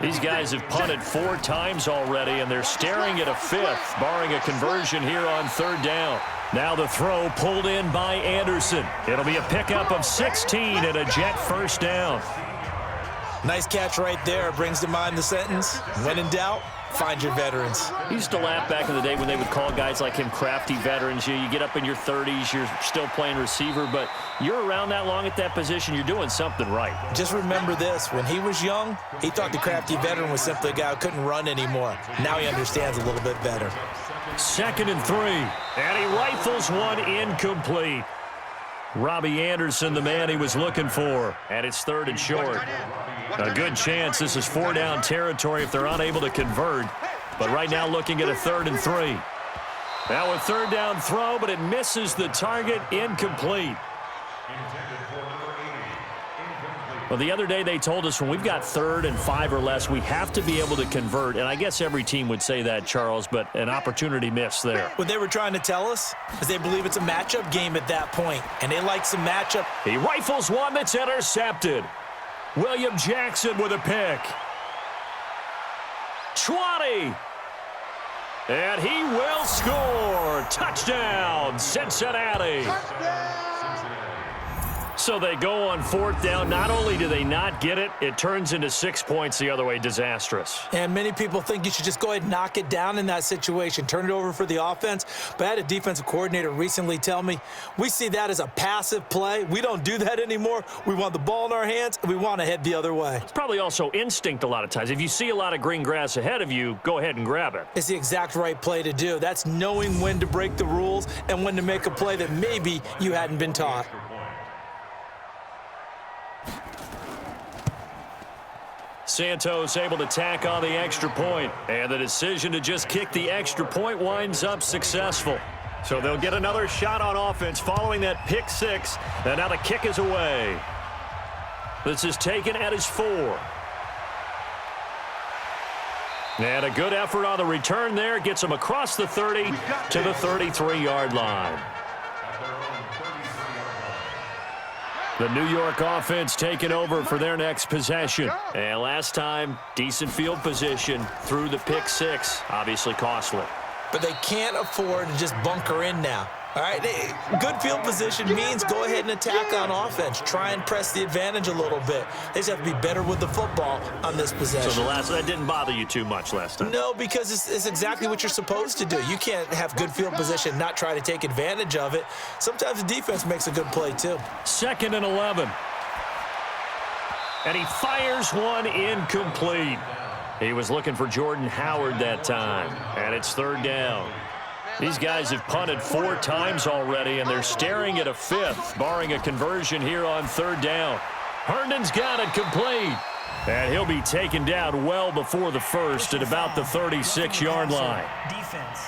These guys have punted 4 times already, and they're staring at a 5th, barring a conversion here on 3rd down. Now the throw pulled in by Anderson. It'll be a pickup of 16 and a Jet 1st down. Nice catch right there. Brings to mind the sentence, when in doubt, find your veterans. He used to laugh back in the day when they would call guys like him crafty veterans. You get up in your 30s, you're still playing receiver, but you're around that long at that position, you're doing something right. Just remember this. When he was young, he thought the crafty veteran was simply a guy who couldn't run anymore. Now he understands a little bit better. 2nd and 3, and he rifles one incomplete. Robbie Anderson, the man he was looking for, and it's 3rd and short. A good chance this is 4-down territory if they're unable to convert, but right now looking at a 3rd and 3. Now a 3rd down throw, but it misses the target, incomplete. Well, the other day they told us when we've got 3rd and 5 or less, we have to be able to convert. And I guess every team would say that, Charles, but an opportunity missed there. What they were trying to tell us is they believe it's a matchup game at that point, and they like some matchup. He rifles one that's intercepted. William Jackson with a pick. 20. And he will score. Touchdown, Cincinnati. So they go on 4th down. Not only do they not get it, it turns into 6 points the other way. Disastrous. And many people think you should just go ahead and knock it down in that situation, turn it over for the offense. But I had a defensive coordinator recently tell me, we see that as a passive play. We don't do that anymore. We want the ball in our hands, and we want to head the other way. It's probably also instinct a lot of times. If you see a lot of green grass ahead of you, go ahead and grab it. It's the exact right play to do. That's knowing when to break the rules and when to make a play that maybe you hadn't been taught. Santos able to tack on the extra point, and the decision to just kick the extra point winds up successful. So they'll get another shot on offense following that pick 6, and now the kick is away. This is taken at his 4. And a good effort on the return there gets him across the 30 to the 33-yard line. The New York offense taking over for their next possession. And last time, decent field position through the pick 6. Obviously costly. But they can't afford to just bunker in now. All right, good field position means go ahead and attack on offense. Try and press the advantage a little bit. They just have to be better with the football on this possession. So that didn't bother you too much last time? No, because it's exactly what you're supposed to do. You can't have good field position, not try to take advantage of it. Sometimes the defense makes a good play too. 2nd and 11. And he fires one incomplete. He was looking for Jordan Howard that time. And it's 3rd down. These guys have punted 4 times already, and they're staring at a 5th, barring a conversion here on 3rd down. Herndon's got it complete, and he'll be taken down well before the 1st at about the 36-yard line. Defense.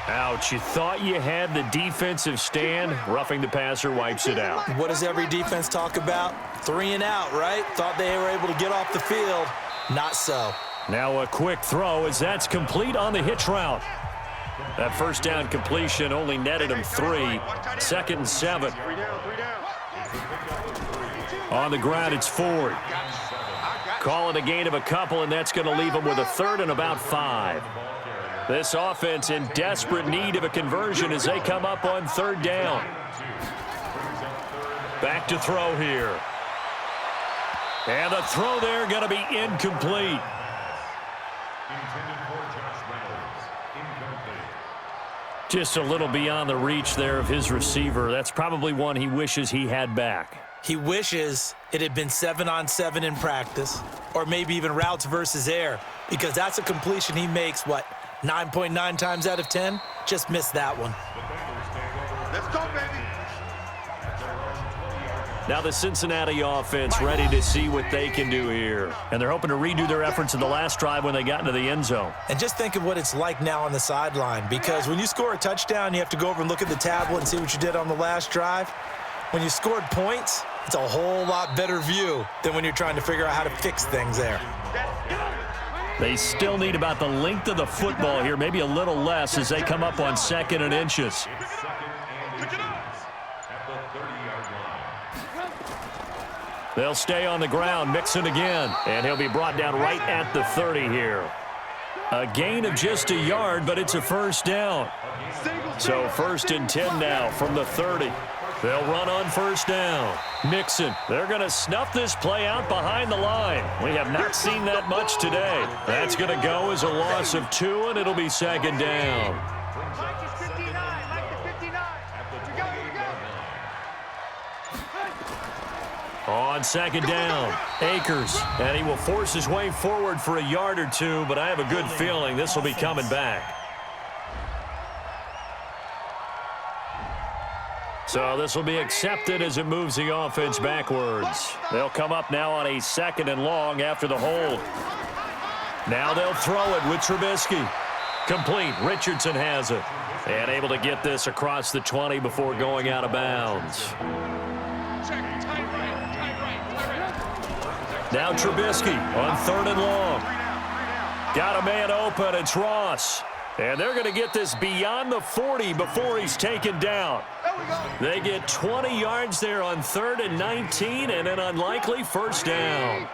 Ouch, you thought you had the defensive stand. Roughing the passer wipes it out. What does every defense talk about? 3 and out, right? Thought they were able to get off the field. Not so. Now a quick throw as that's complete on the hitch route. That 1st down completion only netted him 3. 2nd and 7. On the ground, it's Ford. Call it a gain of a couple, and that's going to leave him with a 3rd and about 5. This offense in desperate need of a conversion as they come up on 3rd down. Back to throw here. And the throw there going to be incomplete. Just a little beyond the reach there of his receiver. That's probably one he wishes he had back. He wishes it had been 7-on-7 in practice, or maybe even routes versus air, because that's a completion he makes, 9.9 times out of 10? Just missed that one. Let's go, baby. Now the Cincinnati offense ready to see what they can do here. And they're hoping to redo their efforts in the last drive when they got into the end zone. And just think of what it's like now on the sideline, because when you score a touchdown, you have to go over and look at the tablet and see what you did on the last drive. When you scored points, it's a whole lot better view than when you're trying to figure out how to fix things there. They still need about the length of the football here, maybe a little less as they come up on 2nd and inches. They'll stay on the ground, Mixon again, and he'll be brought down right at the 30 here. A gain of just a yard, but it's a 1st down. So 1st and 10 now from the 30. They'll run on first down. Mixon, they're going to snuff this play out behind the line. We have not seen that much today. That's going to go as a loss of 2, and it'll be second down. On second down, Akers, and he will force his way forward for a yard or 2, but I have a good feeling this will be coming back. So this will be accepted as it moves the offense backwards. They'll come up now on a 2nd and long after the hold. Now they'll throw it with Trubisky. Complete. Richardson has it. And able to get this across the 20 before going out of bounds. Now Trubisky on 3rd and long. Got a man open. It's Ross. And they're going to get this beyond the 40 before he's taken down. They get 20 yards there on 3rd and 19 and an unlikely first down.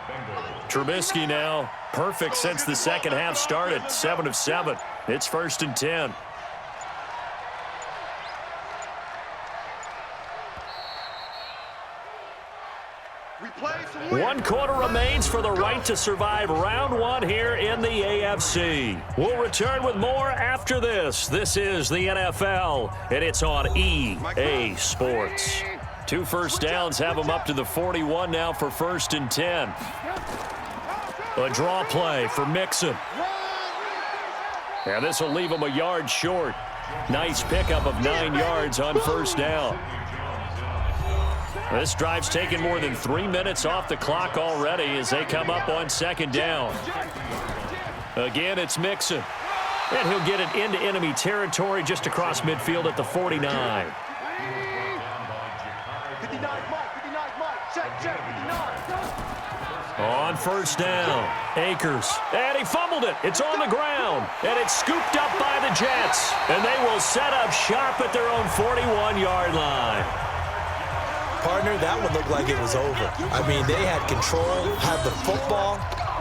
Trubisky now perfect since the second half started. 7 of 7. It's 1st and 10. One quarter remains for the right to survive round 1 here in the AFC. We'll return with more after this. This is the NFL, and it's on EA Sports. 2 first downs have them up to the 41 now for 1st and 10. A draw play for Mixon. And this will leave him a yard short. Nice pickup of 9 yards on first down. This drive's taken more than 3 minutes off the clock already as they come up on 2nd down. Again, it's Mixon. And he'll get it into enemy territory just across midfield at the 49. On first down, Akers. And he fumbled it. It's on the ground. And it's scooped up by the Jets. And they will set up shop at their own 41-yard line. Partner, that one looked like it was over. I mean, they had control, had the football,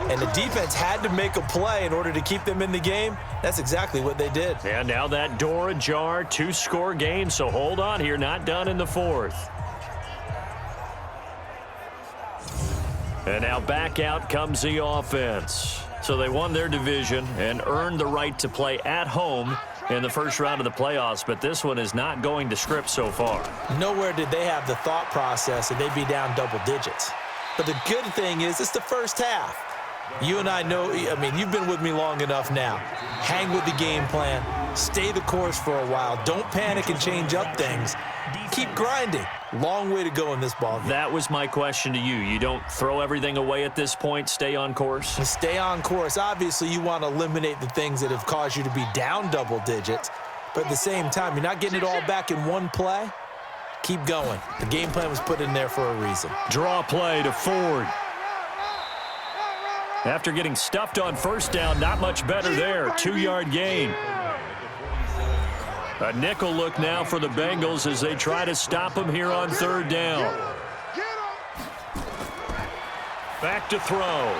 and the defense had to make a play in order to keep them in the game. That's exactly what they did. And now that door ajar, 2-score game, so hold on here, not done in the 4th. And now back out comes the offense. So they won their division and earned the right to play at home in the first round of the playoffs, but this one is not going to script so far. Nowhere did they have the thought process that they'd be down double digits. But the good thing is it's the first half. You and I know, I mean, you've been with me long enough now. Hang with the game plan. Stay the course for a while. Don't panic and change up things. Keep grinding. Long way to go in this ballgame. That was my question to you. You don't throw everything away at this point. Stay on course? And stay on course. Obviously, you want to eliminate the things that have caused you to be down double digits. But at the same time, you're not getting it all back in one play. Keep going. The game plan was put in there for a reason. Draw play to Ford. After getting stuffed on first down, not much better there. 2-yard gain. A nickel look now for the Bengals as they try to stop him here on 3rd down. Back to throw.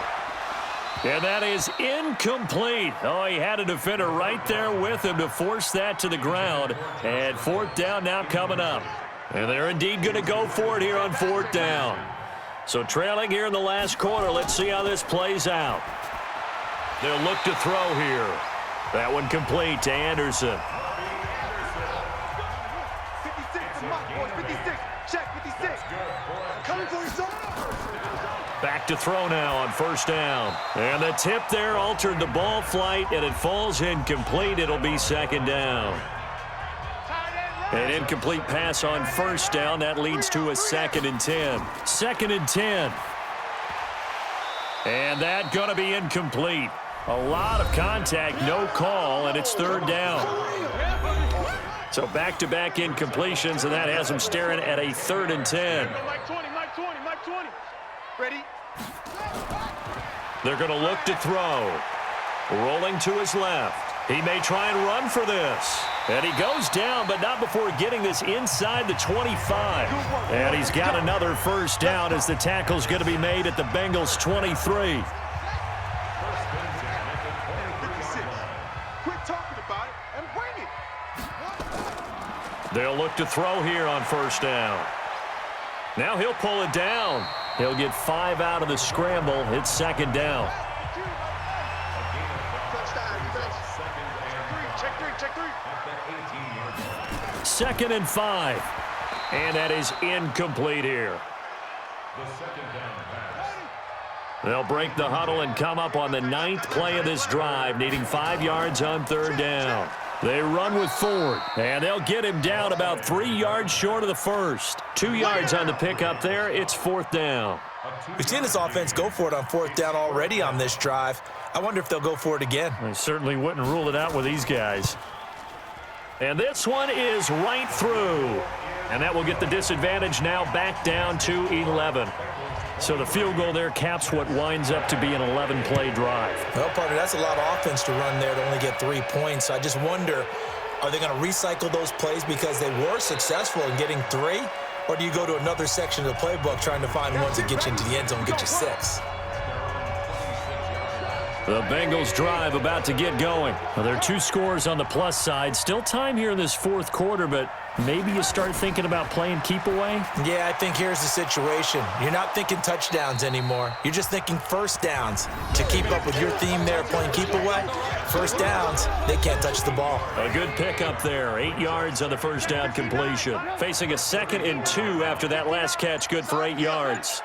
And that is incomplete. Oh, he had a defender right there with him to force that to the ground. And 4th down now coming up. And they're indeed going to go for it here on 4th down. So trailing here in the last quarter, let's see how this plays out. They'll look to throw here. That one complete to Anderson. 56, check 56. Coming for you, Back to throw now on 1st down. And the tip there altered the ball flight, and it falls incomplete. It'll be 2nd down. An incomplete pass on 1st down. That leads to a 2nd and 10. 2nd and 10. And that going to be incomplete. A lot of contact, no call, and it's 3rd down. So back-to-back incompletions, and that has them staring at a 3rd and 10. Mike 20. Ready? They're going to look to throw. Rolling to his left. He may try and run for this. And he goes down, but not before getting this inside the 25. And he's got another 1st down as the tackle's going to be made at the Bengals 23. Quit talking about it and bring it. They'll look to throw here on first down. Now he'll pull it down. He'll get 5 out of the scramble. It's second down. Second and 5. And that is incomplete here. They'll break the huddle and come up on the 9th play of this drive, needing 5 yards on third down. They run with Ford, and they'll get him down about 3 yards short of the first. 2 yards on the pickup there. It's fourth down. We've seen this offense go for it on fourth down already on this drive. I wonder if they'll go for it again. I certainly wouldn't rule it out with these guys. And this one is right through. And that will get the disadvantage now back down to 11. So the field goal there caps what winds up to be an 11-play drive. Well, partner, that's a lot of offense to run there to only get 3 points. I just wonder, are they going to recycle those plays because they were successful in getting 3? Or do you go to another section of the playbook trying to find ones that get you into the end zone and get you 6? The Bengals drive about to get going. Well, there are 2 scores on the plus side. Still time here in this fourth quarter, but maybe you start thinking about playing keep away? Yeah, I think here's the situation. You're not thinking touchdowns anymore. You're just thinking first downs. To keep up with your theme there, playing keep away, first downs, they can't touch the ball. A good pickup there. 8 yards on the first down completion. Facing a 2nd and 2 after that last catch, good for 8 yards.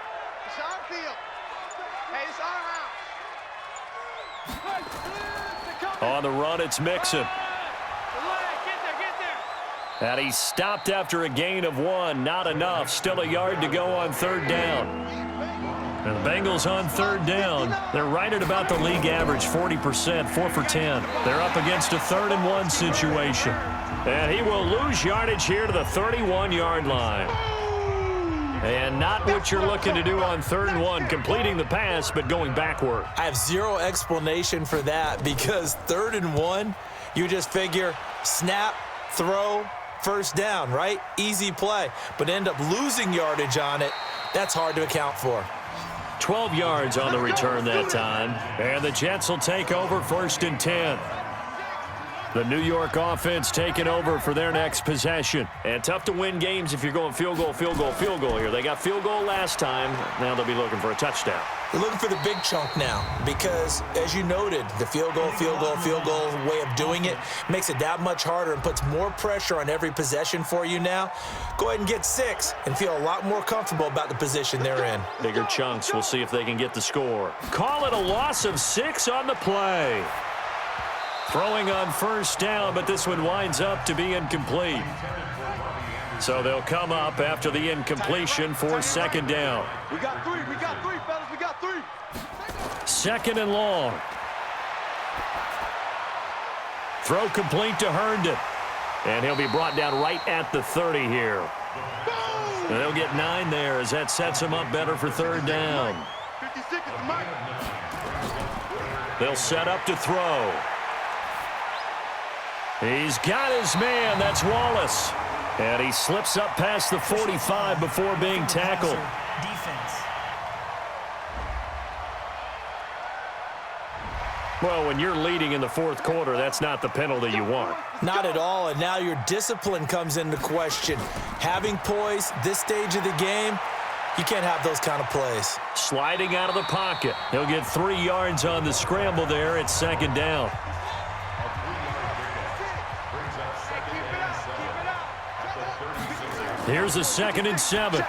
On the run, it's Mixon. And he's stopped after a gain of 1. Not enough. Still a yard to go on third down. And the Bengals on third down. They're right at about the league average, 40%, 4 for 10. They're up against a 3rd and 1 situation. And he will lose yardage here to the 31-yard line. And not what you're looking to do on 3rd and 1, completing the pass, but going backward. I have zero explanation for that because 3rd and 1, you just figure snap, throw, first down, right? Easy play. But end up losing yardage on it. That's hard to account for. 12 yards on the return that time. And the Jets will take over 1st and 10. The New York offense taking over for their next possession. And tough to win games if you're going field goal, field goal, field goal here. They got field goal last time. Now they'll be looking for a touchdown. They're looking for the big chunk now because, as you noted, the field goal way of doing it makes it that much harder and puts more pressure on every possession for you now. Go ahead and get 6 and feel a lot more comfortable about the position they're in. Bigger chunks. We'll see if they can get the score. Call it a loss of 6 on the play. Throwing on first down, but this one winds up to be incomplete. So they'll come up after the incompletion for 2nd down. We got 3, fellas, we got 3. 2nd and long. Throw complete to Herndon. And he'll be brought down right at the 30 here. And they'll get 9 there as that sets him up better for 3rd down. 56 is the mic. They'll set up to throw. He's got his man. That's Wallace. And he slips up past the 45 before being tackled. Defense. Well, when you're leading in the fourth quarter, that's not the penalty you want. Not at all, and now your discipline comes into question. Having poise this stage of the game, you can't have those kind of plays. Sliding out of the pocket. He'll get 3 yards on the scramble there at 2nd down. Here's a 2nd and 7.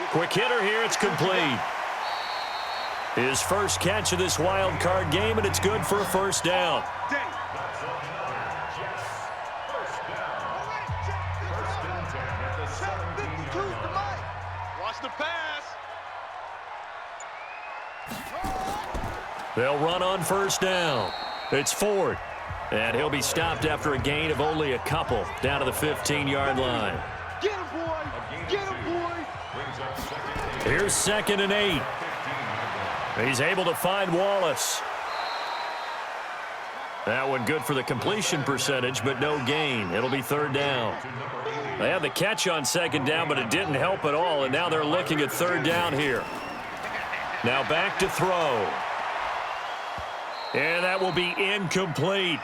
Quick hitter here. It's complete. His first catch of this wild card game, and it's good for a first down. Watch the pass. They'll run on first down. It's Ford. And he'll be stopped after a gain of only a couple down to the 15-yard line. Get him, boy. Get him, boy. Here's 2nd and 8. He's able to find Wallace. That one good for the completion percentage, but no gain. It'll be 3rd down. They had the catch on 2nd down, but it didn't help at all, and now they're looking at 3rd down here. Now back to throw. And that will be incomplete.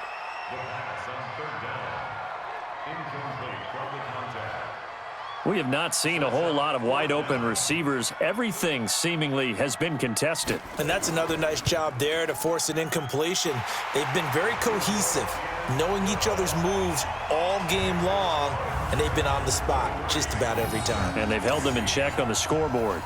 We have not seen a whole lot of wide-open receivers. Everything seemingly has been contested. And that's another nice job there to force an incompletion. They've been very cohesive, knowing each other's moves all game long, and they've been on the spot just about every time. And they've held them in check on the scoreboard.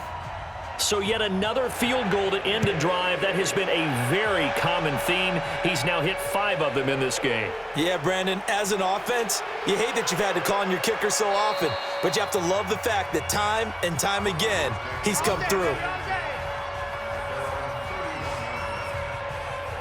So yet another field goal to end a drive. That has been a very common theme. He's now hit 5 of them in this game. Yeah, Brandon, as an offense, you hate that you've had to call on your kicker so often, but you have to love the fact that time and time again, he's come through.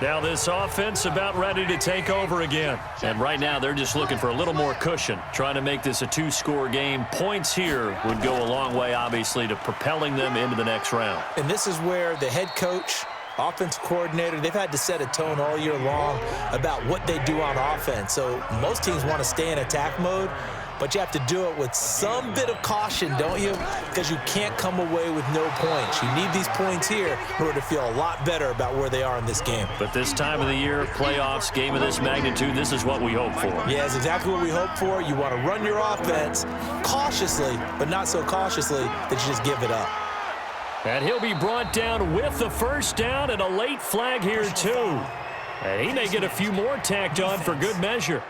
Now this offense about ready to take over again. And right now they're just looking for a little more cushion, trying to make this a 2-score game. Points here would go a long way, obviously, to propelling them into the next round. And this is where the head coach, offensive coordinator, they've had to set a tone all year long about what they do on offense. So most teams want to stay in attack mode, but you have to do it with some bit of caution, don't you? Because you can't come away with no points. You need these points here in order to feel a lot better about where they are in this game. But this time of the year, playoffs, game of this magnitude, this is what we hope for. Yeah, it's exactly what we hope for. You want to run your offense cautiously, but not so cautiously that you just give it up. And he'll be brought down with the first down and a late flag here, too. And he may get a few more tacked on for good measure.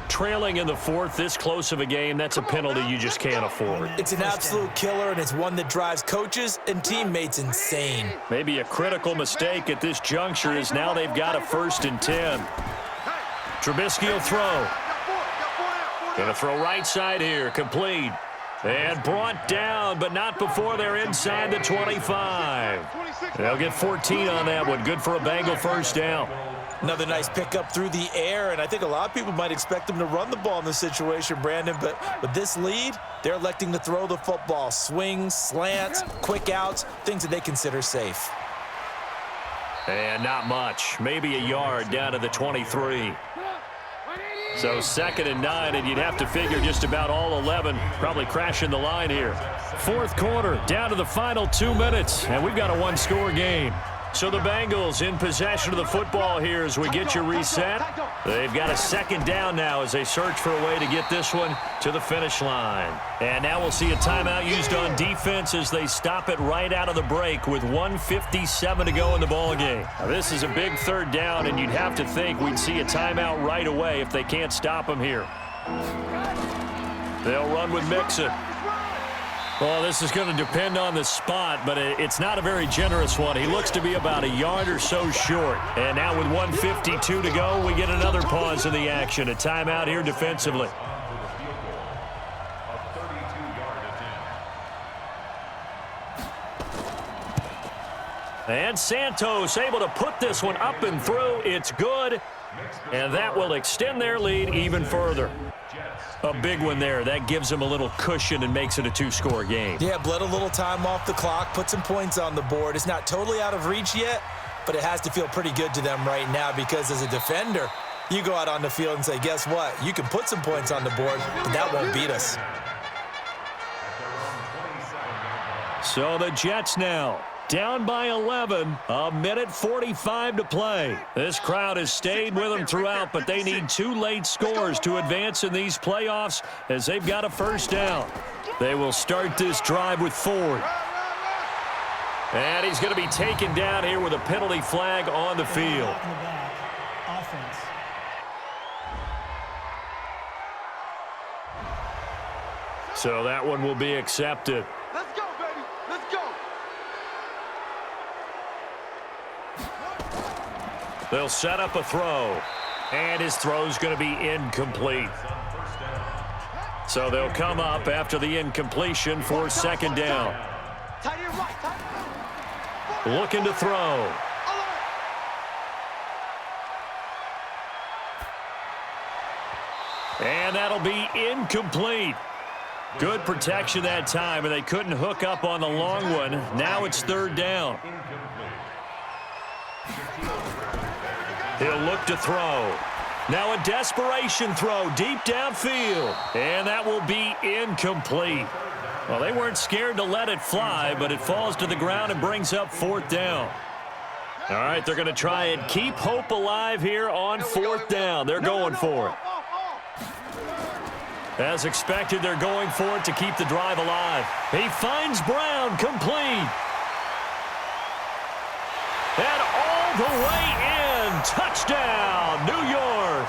Trailing in the 4th, this close of a game, that's a penalty you just can't afford. It's an absolute killer, and it's one that drives coaches and teammates insane. Maybe a critical mistake at this juncture is now they've got a 1st and 10. Trubisky will throw. Going to throw right side here, complete. And brought down, but not before they're inside the 25. They'll get 14 on that one. Good for a Bengal first down. Another nice pickup through the air, and I think a lot of people might expect them to run the ball in this situation, Brandon, but with this lead, they're electing to throw the football. Swings, slants, quick outs, things that they consider safe. And not much. Maybe a yard down to the 23. So 2nd and 9, and you'd have to figure just about all 11 probably crashing the line here. 4th quarter, down to the final 2 minutes, and we've got a 1-score game. So the Bengals in possession of the football here as we get you reset. They've got a 2nd down now as they search for a way to get this one to the finish line. And now we'll see a timeout used on defense as they stop it right out of the break with 1:57 to go in the ballgame. Now this is a big 3rd down, and you'd have to think we'd see a timeout right away if they can't stop them here. They'll run with Mixon. Well, this is going to depend on the spot, but it's not a very generous one. He looks to be about a yard or so short. And now with 1:52 to go, we get another pause in the action. A timeout here defensively. And Santos able to put this one up and through. It's good. And that will extend their lead even further. A big one there. That gives them a little cushion and makes it a 2-score game. Yeah, bled a little time off the clock, put some points on the board. It's not totally out of reach yet, but it has to feel pretty good to them right now because as a defender, you go out on the field and say, guess what? You can put some points on the board, but that won't beat us. So the Jets now down by 11, 1:45 to play. This crowd has stayed with them throughout, but they need 2 late scores to advance in these playoffs as they've got a 1st down. They will start this drive with Ford. And he's going to be taken down here with a penalty flag on the field. Offense. So that one will be accepted. Let's go, baby. Let's go. They'll set up a throw, and his throw's going to be incomplete. So they'll come up after the incompletion for 2nd down. Looking to throw. And that'll be incomplete. Good protection that time, and they couldn't hook up on the long one. Now it's 3rd down. He'll look to throw. Now a desperation throw deep downfield. And that will be incomplete. Well, they weren't scared to let it fly, but it falls to the ground and brings up 4th down. All right, they're going to try and keep hope alive here on 4th down. They're going for it. As expected, they're going for it to keep the drive alive. He finds Brown, complete. And all the way in. Touchdown, New York.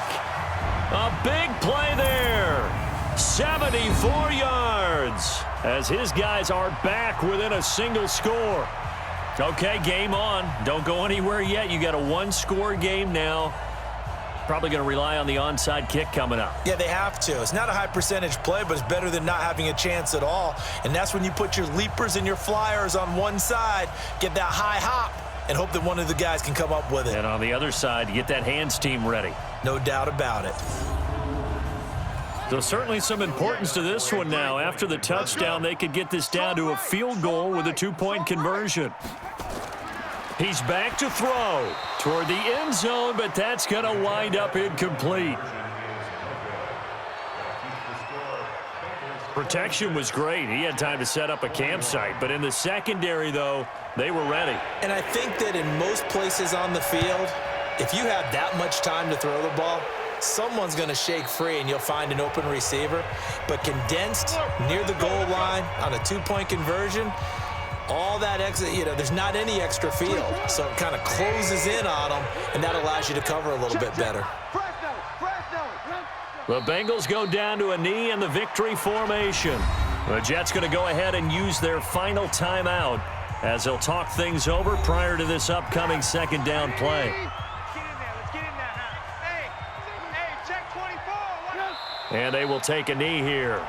A big play there. 74 yards. As his guys are back within a single score. Okay, game on. Don't go anywhere yet. You got a one-score game now. Probably going to rely on the onside kick coming up. Yeah, they have to. It's not a high percentage play, but it's better than not having a chance at all. And that's when you put your leapers and your flyers on one side, get that high hop, and hope that one of the guys can come up with it. And on the other side, you get that hands team ready. No doubt about it. So certainly some importance to this one now. After the touchdown, they could get this down to a field goal with a two-point conversion. He's back to throw toward the end zone, but that's going to wind up incomplete. Protection was great. He had time to set up a campsite, but in the secondary, though, they were ready. And I think that in most places on the field, if you have that much time to throw the ball, someone's going to shake free and you'll find an open receiver. But condensed near the goal line on a two-point conversion, all that extra, there's not any extra field. So it kind of closes in on them, and that allows you to cover a little bit better. The Bengals go down to a knee in the victory formation. The Jets going to go ahead and use their final timeout as they'll talk things over prior to this upcoming second down play. And they will take a knee here.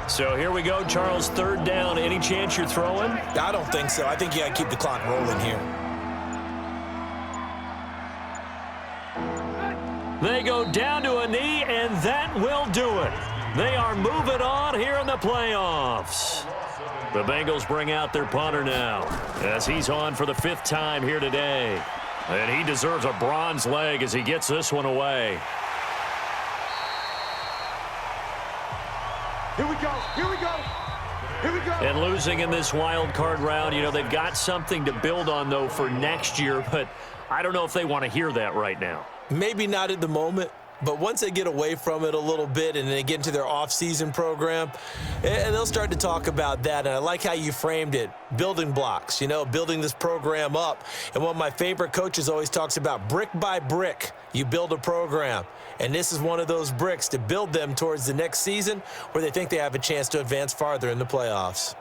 So here we go, Charles, third down. Any chance you're throwing? I don't think so. I think you got to keep the clock rolling here. They go down to a knee, and that will do it. They are moving on here in the playoffs. The Bengals bring out their punter now as he's on for the fifth time here today. And he deserves a bronze leg as he gets this one away. Here we go. Here we go. Here we go. And losing in this wild card round, they've got something to build on, though, for next year. But I don't know if they want to hear that right now. Maybe not at the moment, but once they get away from it a little bit and they get into their off-season program, they'll start to talk about that. And I like how you framed it, building blocks, building this program up. And one of my favorite coaches always talks about brick by brick, you build a program. And this is one of those bricks to build them towards the next season where they think they have a chance to advance farther in the playoffs.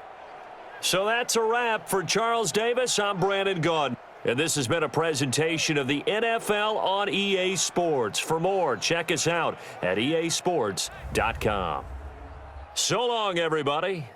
So that's a wrap for Charles Davis. I'm Brandon Gaudin. And this has been a presentation of the NFL on EA Sports. For more, check us out at easports.com. So long, everybody.